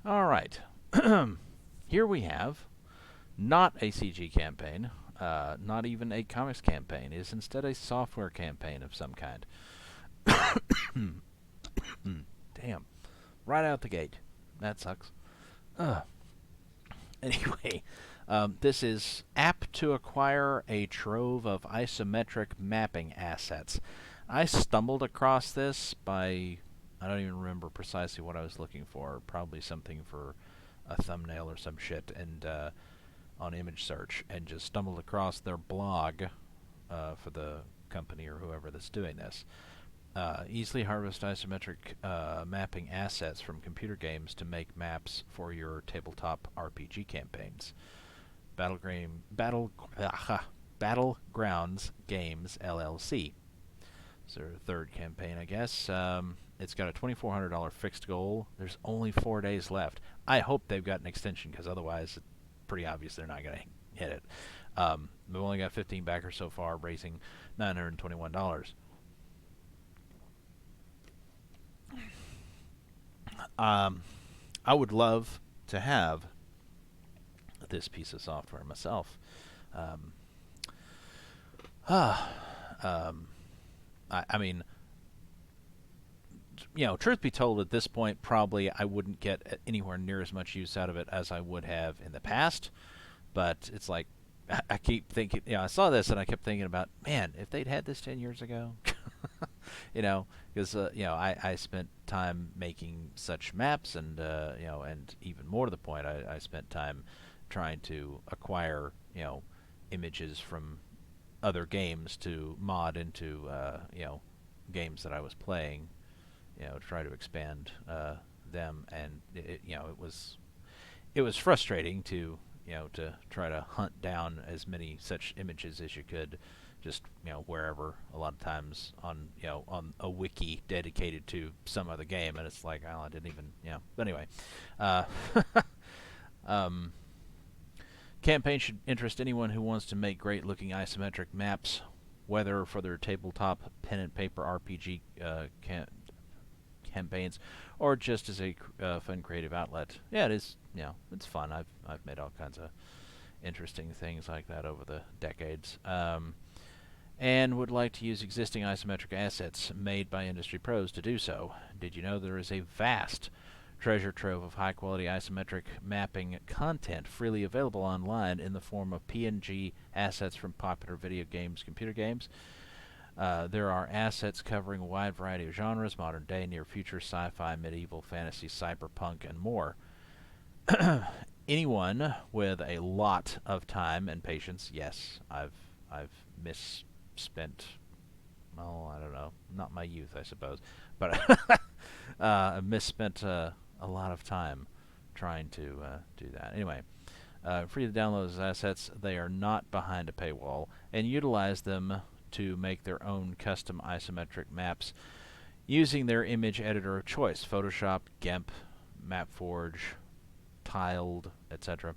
All right. Here we have not a CG campaign, not even a comics campaign. It is instead a software campaign of some kind. Damn. Right out the gate. That sucks. Ugh. Anyway, this is app to acquire a trove of isometric mapping assets. I stumbled across this by, I don't even remember precisely what I was looking for. Probably something for a thumbnail or some shit, and on image search, and just stumbled across their blog for the company or whoever that's doing this. Easily harvest isometric mapping assets from computer games to make maps for your tabletop RPG campaigns. Battlegrounds Games LLC. It's their third campaign, I guess. It's got a $2,400 fixed goal. There's only 4 days left. I hope they've got an extension, because otherwise it's pretty obvious they're not going to hit it. They've only got 15 backers so far, raising $921. I would love to have this piece of software myself. I mean, truth be told, at this point, probably I wouldn't get anywhere near as much use out of it as I would have in the past. But it's like, I keep thinking, I saw this and I kept thinking about, man, if they'd had this 10 years ago, because I spent time making such maps, and and even more to the point, I spent time trying to acquire images from other games to mod into games that I was playing, to try to expand them, and it was frustrating to to try to hunt down as many such images as you could, just wherever. A lot of times on on a wiki dedicated to some other game, and it's like, oh, I didn't even But anyway, campaign should interest anyone who wants to make great-looking isometric maps, whether for their tabletop pen and paper RPG campaigns, or just as a fun creative outlet. Yeah, it is. It's fun. I've made all kinds of interesting things like that over the decades, and would like to use existing isometric assets made by industry pros to do so. Did you know there is a vast treasure trove of high-quality isometric mapping content freely available online in the form of PNG assets from popular video games, computer games? There are assets covering a wide variety of genres: modern day, near future, sci-fi, medieval, fantasy, cyberpunk, and more. Anyone with a lot of time and patience, yes, I've misspent, well, I don't know, not my youth, I suppose, but I've misspent a lot of time trying to do that. Anyway, free to download those assets. They are not behind a paywall, and utilize them to make their own custom isometric maps using their image editor of choice: Photoshop, GIMP, MapForge, Tiled, etc.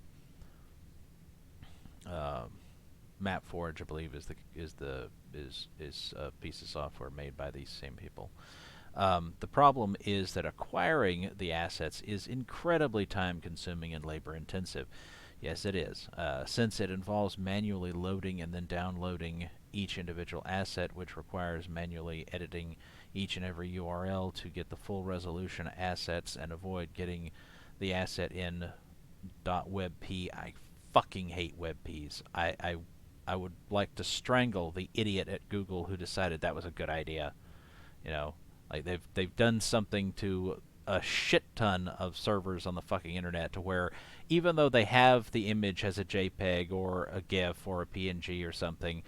MapForge, I believe, is a piece of software made by these same people. The problem is that acquiring the assets is incredibly time-consuming and labor-intensive. Yes, it is, since it involves manually loading and then downloading each individual asset, which requires manually editing each and every URL to get the full resolution assets and avoid getting the asset in .webp. I fucking hate WebPs. I would like to strangle the idiot at Google who decided that was a good idea. Like they've done something to a shit ton of servers on the fucking internet to where, even though they have the image as a JPEG or a GIF or a PNG or something,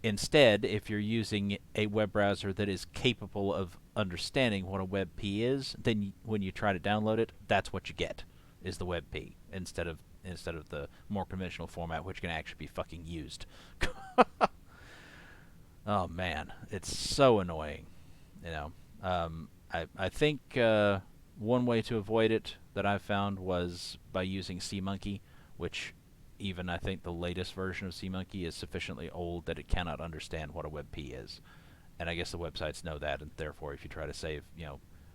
instead, if you're using a web browser that is capable of understanding what a WebP is, then when you try to download it, that's what you get, is the WebP, instead of the more conventional format, which can actually be fucking used. Oh man, it's so annoying. I think one way to avoid it that I've found was by using SeaMonkey, which even I think the latest version of SeaMonkey is sufficiently old that it cannot understand what a WebP is. And I guess the websites know that, and therefore if you try to save,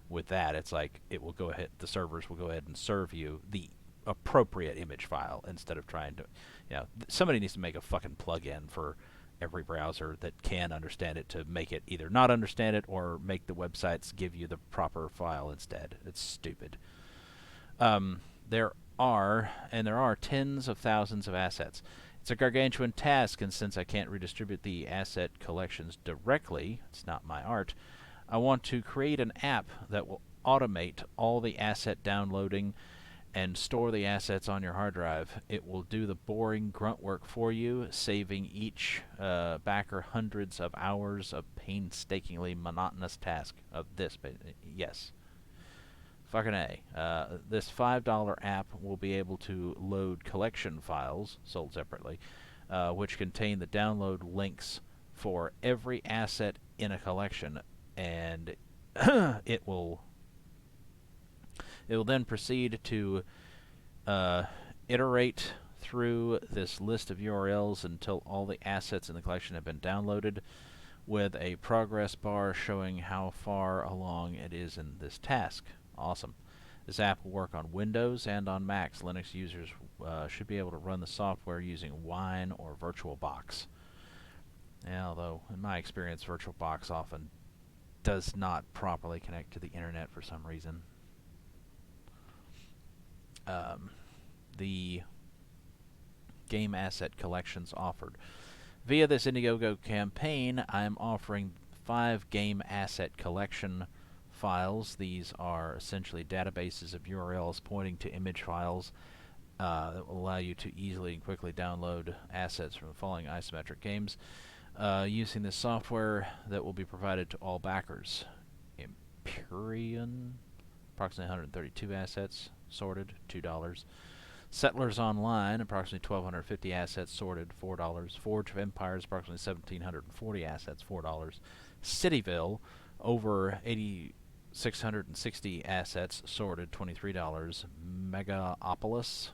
with that, it's like it will go ahead. The servers will go ahead and serve you the appropriate image file instead of trying to, somebody needs to make a fucking plug-in for every browser that can understand it to make it either not understand it or make the websites give you the proper file instead. It's stupid. There are tens of thousands of assets. It's a gargantuan task, and since I can't redistribute the asset collections directly, it's not my art, I want to create an app that will automate all the asset downloading and store the assets on your hard drive. It will do the boring grunt work for you, saving each backer hundreds of hours of painstakingly monotonous task of this. Yes. Fucking A. This $5 app will be able to load collection files, sold separately, which contain the download links for every asset in a collection, and it will then proceed to iterate through this list of URLs until all the assets in the collection have been downloaded, with a progress bar showing how far along it is in this task. Awesome. This app will work on Windows and on Macs. Linux users should be able to run the software using Wine or VirtualBox. Yeah, although, in my experience, VirtualBox often does not properly connect to the internet for some reason. The game asset collections offered. Via this Indiegogo campaign, I'm offering 5 game asset collection files. These are essentially databases of URLs pointing to image files that will allow you to easily and quickly download assets from the following isometric games using this software that will be provided to all backers. Empyrean, approximately 132 assets, sorted, $2. Settlers Online, approximately 1,250 assets, sorted, $4. Forge of Empires, approximately 1,740 assets, $4. Cityville, over 8,660 assets, sorted, $23. Megapolis,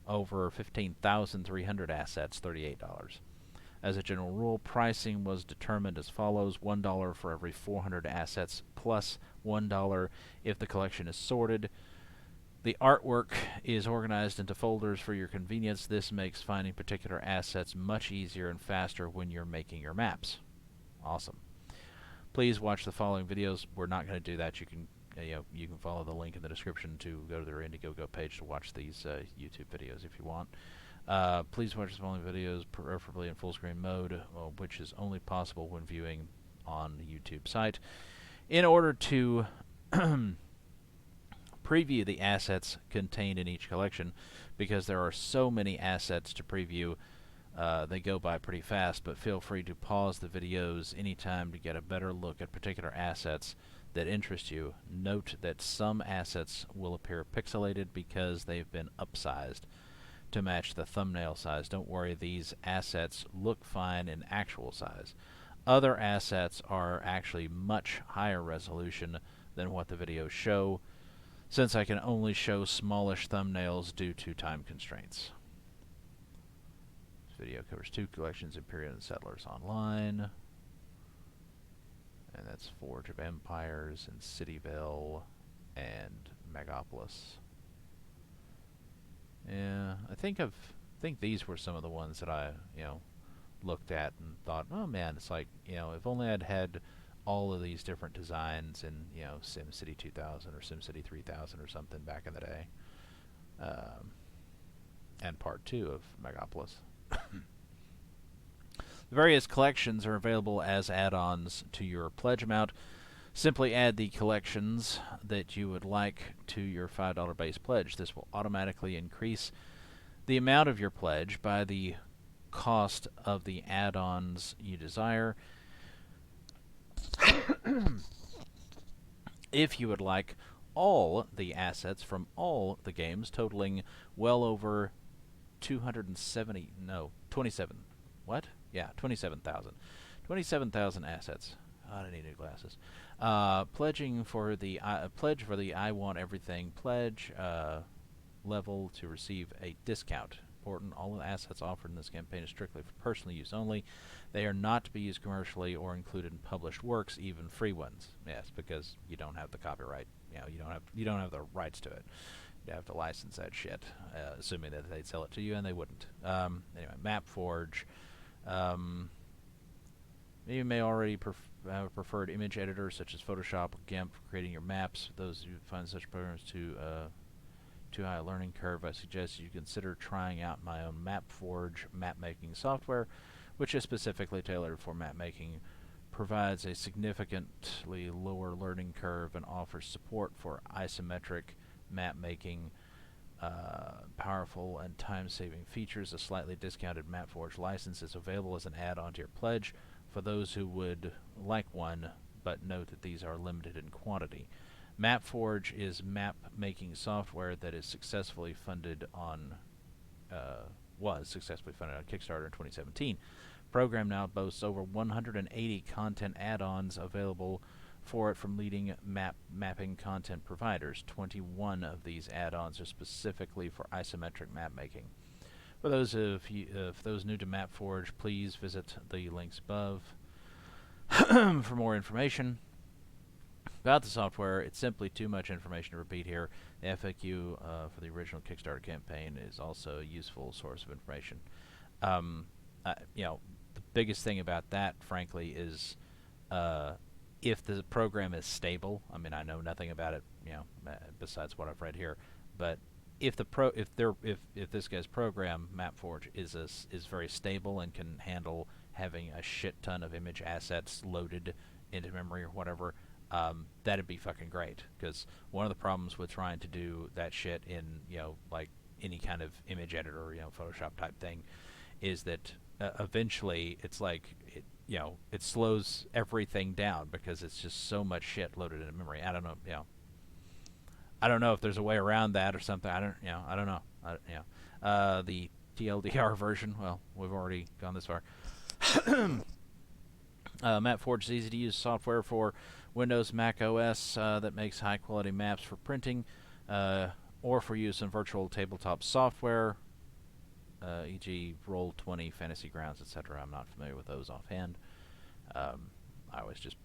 over 15,300 assets, $38. As a general rule, pricing was determined as follows: $1 for every 400 assets, plus $1 if the collection is sorted. The artwork is organized into folders for your convenience. This makes finding particular assets much easier and faster when you're making your maps. Awesome. Please watch the following videos. We're not going to do that. You can follow the link in the description to go to their Indiegogo page to watch these YouTube videos if you want. Please watch the following videos, preferably in full screen mode, which is only possible when viewing on the YouTube site. In order to preview the assets contained in each collection, because there are so many assets to preview, they go by pretty fast, but feel free to pause the videos anytime to get a better look at particular assets that interest you. Note that some assets will appear pixelated because they've been upsized to match the thumbnail size. Don't worry, these assets look fine in actual size. Other assets are actually much higher resolution than what the videos show, since I can only show smallish thumbnails due to time constraints. This video covers 2 collections, Imperial and Settlers Online, and that's Forge of Empires and Cityville and Megapolis. Yeah, I think these were some of the ones that I, looked at and thought, oh man, it's like, if only I'd had all of these different designs in, SimCity 2000 or SimCity 3000 or something back in the day. And part 2 of Megapolis. The various collections are available as add-ons to your pledge amount. Simply add the collections that you would like to your $5 base pledge. This will automatically increase the amount of your pledge by the cost of the add-ons you desire. If you would like all the assets from all the games, totaling well over 27,000. What? Yeah, 27,000. 27,000 assets. Oh, I need new glasses. Pledging for the pledge for the I Want Everything pledge level to receive a discount. important. All of the assets offered in this campaign is strictly for personal use only. They are not to be used commercially or included in published works, even free ones. Yes, because you don't have the copyright. You don't have the rights to it. You have to license that shit, assuming that they'd sell it to you, and they wouldn't. Anyway, MapForge. You may already have a preferred image editor, such as Photoshop or GIMP, for creating your maps. Those who find such programs too high a learning curve, I suggest you consider trying out my own MapForge map-making software, which is specifically tailored for map making, provides a significantly lower learning curve, and offers support for isometric map making, powerful and time-saving features. A slightly discounted MapForge license is available as an add-on to your pledge for those who would like one, but note that these are limited in quantity. MapForge is map-making software that is successfully funded on was successfully funded on Kickstarter in 2017. Program now boasts over 180 content add-ons available for it from leading mapping content providers. 21 of these add-ons are specifically for isometric map making. For those those new to MapForge, please visit the links above for more information about the software. It's simply too much information to repeat here. The FAQ for the original Kickstarter campaign is also a useful source of information. The biggest thing about that, frankly, is if the program is stable. I mean, I know nothing about it, besides what I've read here, but if this guy's program, MapForge, is very stable and can handle having a shit ton of image assets loaded into memory or whatever, that'd be fucking great. Because one of the problems with trying to do that shit in like any kind of image editor, Photoshop type thing, is that eventually it's like it slows everything down because it's just so much shit loaded into memory. I don't know, I don't know if there's a way around that or something. I don't know. The TLDR version. Well, we've already gone this far. MapForge is easy-to-use software for Windows, Mac OS that makes high-quality maps for printing or for use in virtual tabletop software, e.g. Roll20, Fantasy Grounds, etc. I'm not familiar with those offhand. I always just,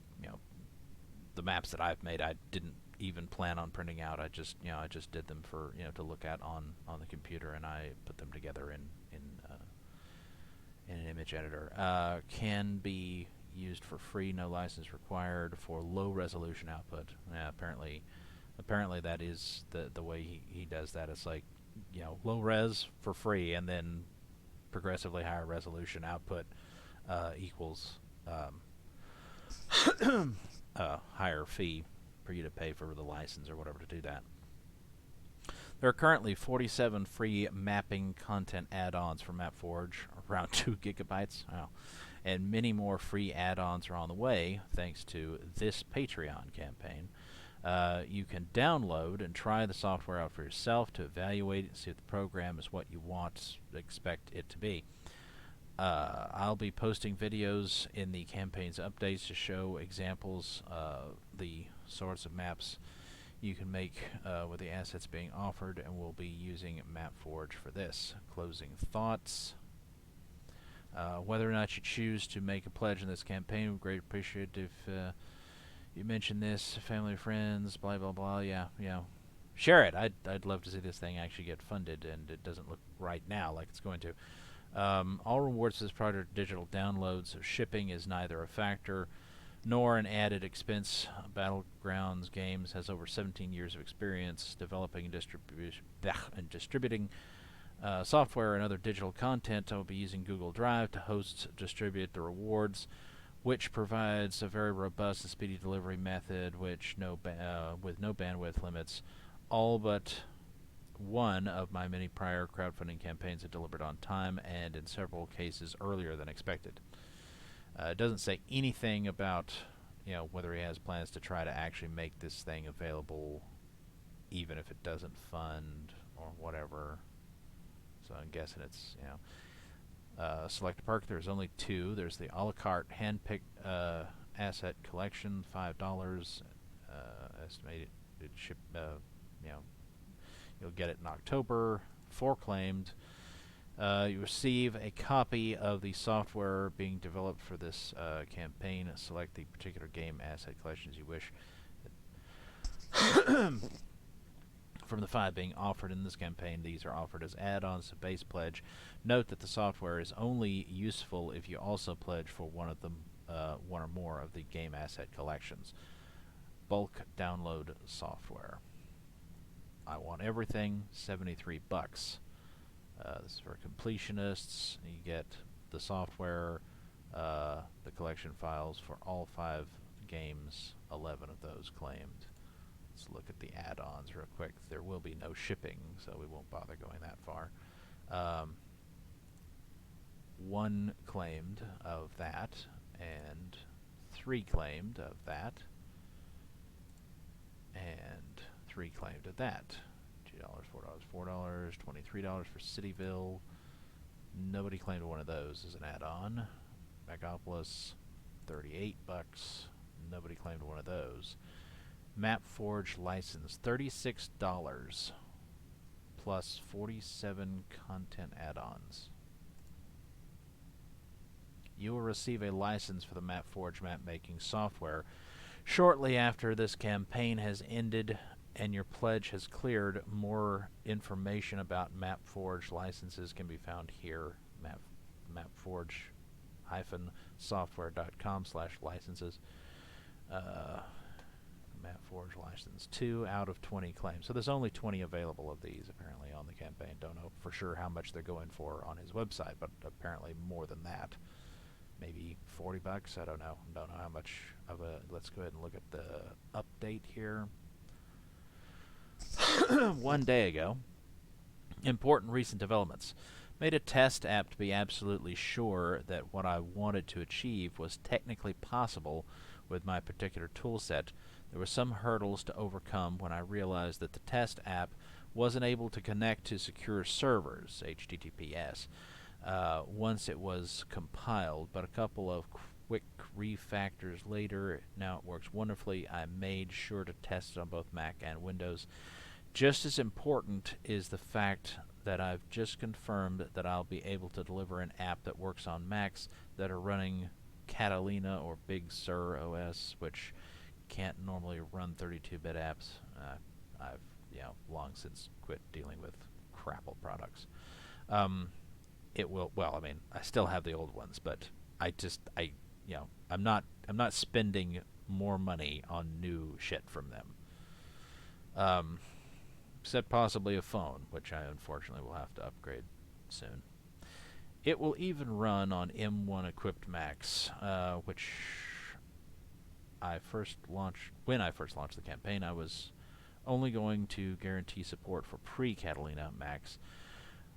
the maps that I've made, I didn't even plan on printing out. I just did them for to look at on the computer, and I put them together in an image editor. Can be used for free, no license required for low resolution output. Apparently that is the way he does that. It's like low res for free, and then progressively higher resolution output equals higher fee for you to pay for the license or whatever to do that. There are currently 47 free mapping content add-ons for MapForge, around 2 gigabytes. Wow. And many more free add-ons are on the way, thanks to this Patreon campaign. You can download and try the software out for yourself to evaluate it and see if the program is what you expect it to be. I'll be posting videos in the campaign's updates to show examples of the sorts of maps you can make with the assets being offered, and we'll be using MapForge for this. Closing thoughts. Whether or not you choose to make a pledge in this campaign, we'd greatly appreciate it if you mention this, family, friends, blah, blah, blah. Yeah, share it. I'd love to see this thing actually get funded, and it doesn't look right now like it's going to. All rewards for this product are digital downloads, so shipping is neither a factor nor an added expense. Battlegrounds Games has over 17 years of experience developing and distributing software and other digital content. I will be using Google Drive to distribute the rewards, which provides a very robust and speedy delivery method, with no bandwidth limits. All but one of my many prior crowdfunding campaigns have delivered on time, and in several cases earlier than expected. It doesn't say anything about whether he has plans to try to actually make this thing available, even if it doesn't fund or whatever. So I'm guessing it's select a perk. There's only 2. There's the a la carte hand-picked asset collection, $5. Estimated ship. You'll get it in October. 4 claimed. You receive a copy of the software being developed for this campaign. Select the particular game asset collections you wish from the 5 being offered in this campaign. These are offered as add-ons to base pledge. Note that the software is only useful if you also pledge for one or more of the game asset collections. Bulk download software. I want everything. $73. This is for completionists. You get the software, the collection files for all 5 games, 11 of those claimed. Let's look at the add-ons real quick. There will be no shipping, so we won't bother going that far. 1 claimed of that, and 3 claimed of that, and 3 claimed of that. $2, $4, $4, $23 for Cityville. Nobody claimed one of those as an add-on. Megapolis, $38. Nobody claimed one of those. MapForge license, $36 plus 47 content add-ons. You will receive a license for the MapForge map-making software shortly after this campaign has ended and your pledge has cleared. More information about MapForge licenses can be found here. MapForge-software.com/licenses. MapForge license 2 out of 20 claims. So there's only 20 available of these apparently on the campaign. Don't know for sure how much they're going for on his website, but apparently more than that. Maybe $40. I don't know. Don't know how much of a. Let's go ahead and look at the update here. 1 day ago. Important recent developments. Made a test app to be absolutely sure that what I wanted to achieve was technically possible with my particular toolset. There were some hurdles to overcome when I realized that the test app wasn't able to connect to secure servers, HTTPS, once it was compiled, but a couple of quick refactors later, now it works wonderfully. I made sure to test it on both Mac and Windows. Just as important is the fact that I've just confirmed that I'll be able to deliver an app that works on Macs that are running Catalina or Big Sur OS, which can't normally run 32-bit apps. I've long since quit dealing with Crapple products. It will. Well, I mean, I still have the old ones, but I'm not spending more money on new shit from them. Except possibly a phone, which I unfortunately will have to upgrade soon. It will even run on M1 equipped Macs, which when I first launched the campaign, I was only going to guarantee support for pre-Catalina Macs,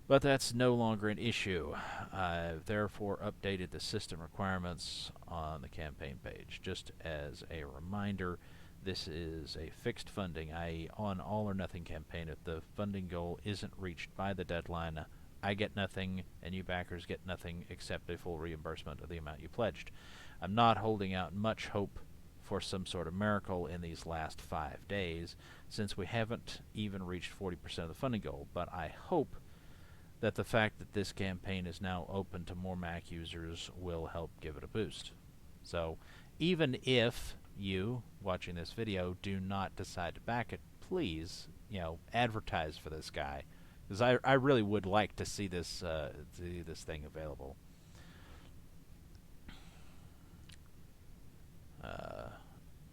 but that's no longer an issue. I've therefore updated the system requirements on the campaign page. Just as a reminder, this is a fixed funding, i.e. on all or nothing campaign. If the funding goal isn't reached by the deadline, I get nothing, and you backers get nothing except a full reimbursement of the amount you pledged. I'm not holding out much hope for some sort of miracle in these last 5 days, since we haven't even reached 40% of the funding goal, but I hope that the fact that this campaign is now open to more Mac users will help give it a boost. So, even if you, watching this video, do not decide to back it, please, advertise for this guy, because I really would like to see this thing available.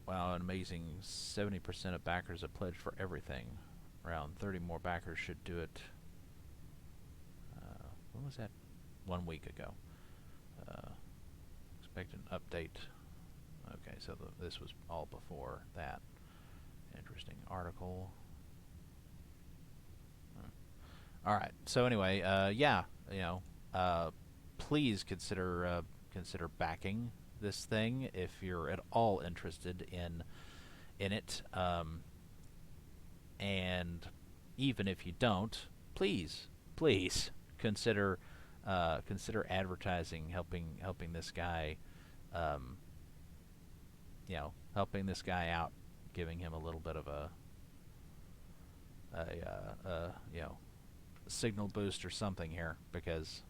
Wow, an amazing 70% of backers have pledged for everything. Around 30 more backers should do it. When was that? 1 week ago. Expect an update. Okay, so this was all before that. Interesting article. All right. So anyway, please consider backing this thing if you're at all interested in it. And even if you don't, please consider advertising, helping this guy. Helping this guy out, giving him a little bit of signal boost or something here, because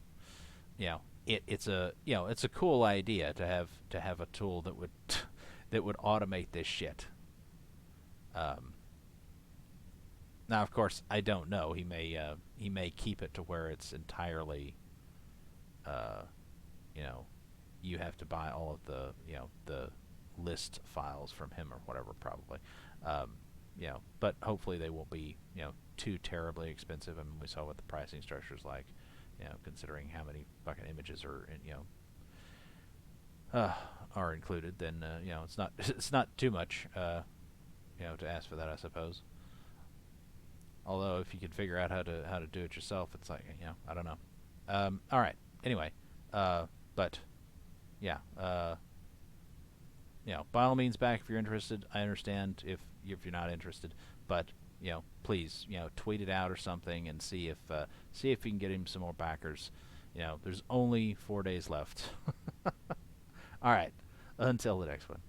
it's a it's a cool idea to have a tool that would that would automate this shit. Um, Now, of course, I don't know. He may keep it to where it's entirely, uh, you know, you have to buy all of the the list files from him or whatever, probably. Um, but hopefully they won't be too terribly expensive. I mean, we saw what the pricing structure is like, considering how many fucking images are are included. Then it's not it's not too much to ask for that, I suppose. Although if you could figure out how to do it yourself, it's like I don't know. All right. Anyway, but yeah, by all means, back if you're interested. I understand if you're not interested, but please, tweet it out or something and see if you can get him some more backers. There's only 4 days left. All right. Until the next one.